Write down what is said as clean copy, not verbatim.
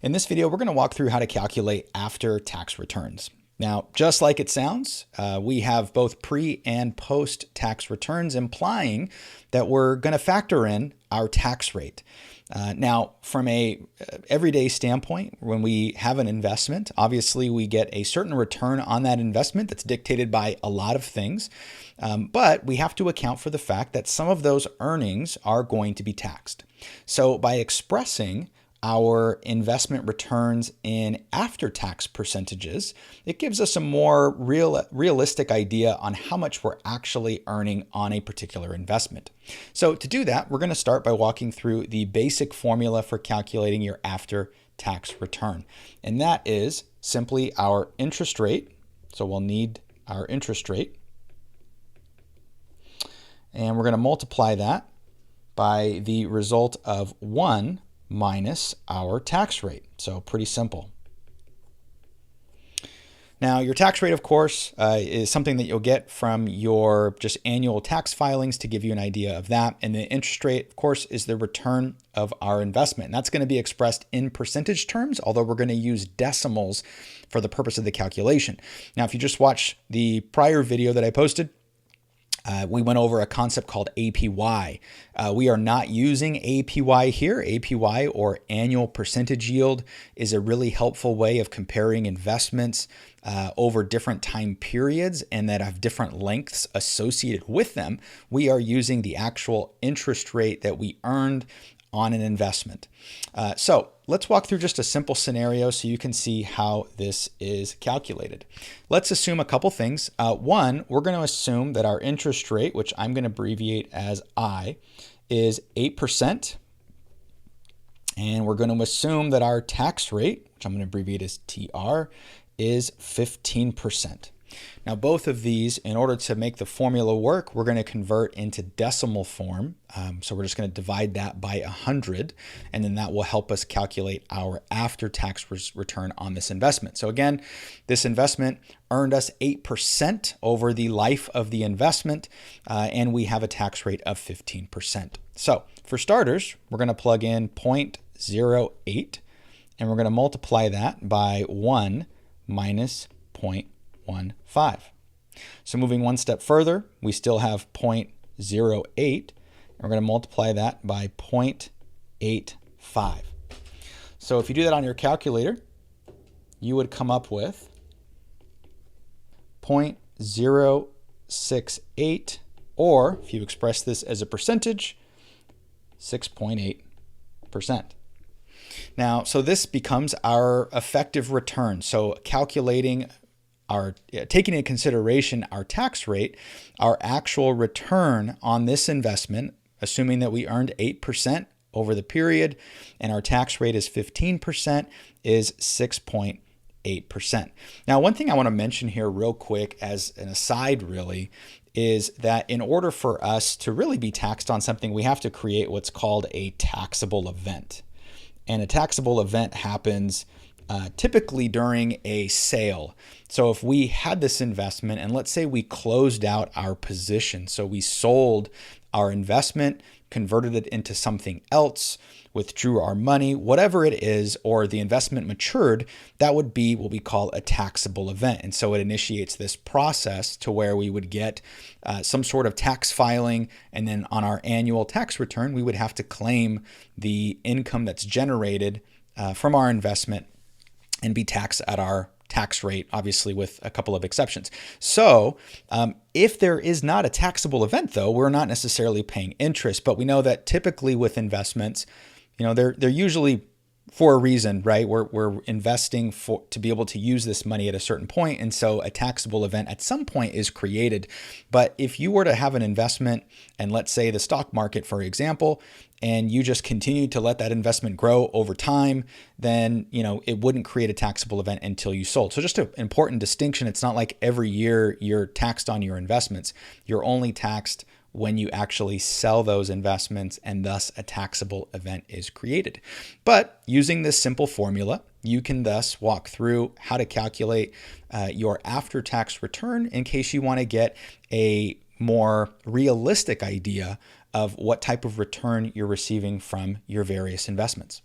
In this video, we're going to walk through how to calculate after-tax returns. Now, just like it sounds, we have both pre and post-tax returns, implying that we're going to factor in our tax rate. Now, from a everyday standpoint, when we have an investment, obviously we get a certain return on that investment that's dictated by a lot of things, but we have to account for the fact that some of those earnings are going to be taxed. So by expressing our investment returns in after-tax percentages, it gives us a more realistic idea on how much we're actually earning on a particular investment. So to do that, we're going to start by walking through the basic formula for calculating your after-tax return. And that is simply our interest rate. So we'll need our interest rate. And we're going to multiply that by the result of 1 minus our tax rate. So pretty simple. Now, your tax rate, of course, is something that you'll get from your just annual tax filings to give you an idea of that. And the interest rate, of course, is the return of our investment. And that's going to be expressed in percentage terms, although we're going to use decimals for the purpose of the calculation. Now, if you just watch the prior video that I posted, we went over a concept called APY. We are not using APY here. APY, or annual percentage yield, is a really helpful way of comparing investments over different time periods and that have different lengths associated with them. We are using the actual interest rate that we earned on an investment. So let's walk through just a simple scenario so you can see how this is calculated. Let's assume a couple things. One, we're going to assume that our interest rate, which I'm going to abbreviate as I, is 8%. And we're going to assume that our tax rate, which I'm going to abbreviate as TR, is 15%. Now, both of these, in order to make the formula work, we're going to convert into decimal form. So we're just going to divide that by 100, and then that will help us calculate our after-tax return on this investment. So again, this investment earned us 8% over the life of the investment, and we have a tax rate of 15%. So for starters, we're going to plug in 0.08, and we're going to multiply that by 1 minus 0.15. So moving one step further, we still have 0.08, and we're going to multiply that by 0.85. So if you do that on your calculator, you would come up with 0.068, or if you express this as a percentage, 6.8%. Now, so this becomes our effective return. So calculating taking into consideration our tax rate, our actual return on this investment, assuming that we earned 8% over the period and our tax rate is 15%, is 6.8%. Now, one thing I want to mention here real quick as an aside really is that in order for us to really be taxed on something, we have to create what's called a taxable event. And a taxable event happens typically during a sale. So if we had this investment and let's say we closed out our position, so we sold our investment, converted it into something else, withdrew our money, whatever it is, or the investment matured, that would be what we call a taxable event. And so it initiates this process to where we would get some sort of tax filing, and then on our annual tax return, we would have to claim the income that's generated from our investment and be taxed at our tax rate, obviously with a couple of exceptions. So if there is not a taxable event, though, we're not necessarily paying interest, but we know that typically with investments, they're usually for a reason, right? We're investing to be able to use this money at a certain point, and so a taxable event at some point is created. But if you were to have an investment, and let's say the stock market, for example, and you just continue to let that investment grow over time, then it wouldn't create a taxable event until you sold. So just an important distinction: it's not like every year you're taxed on your investments. You're only taxed when you actually sell those investments, and thus a taxable event is created. But using this simple formula, you can thus walk through how to calculate your after-tax return in case you want to get a more realistic idea of what type of return you're receiving from your various investments.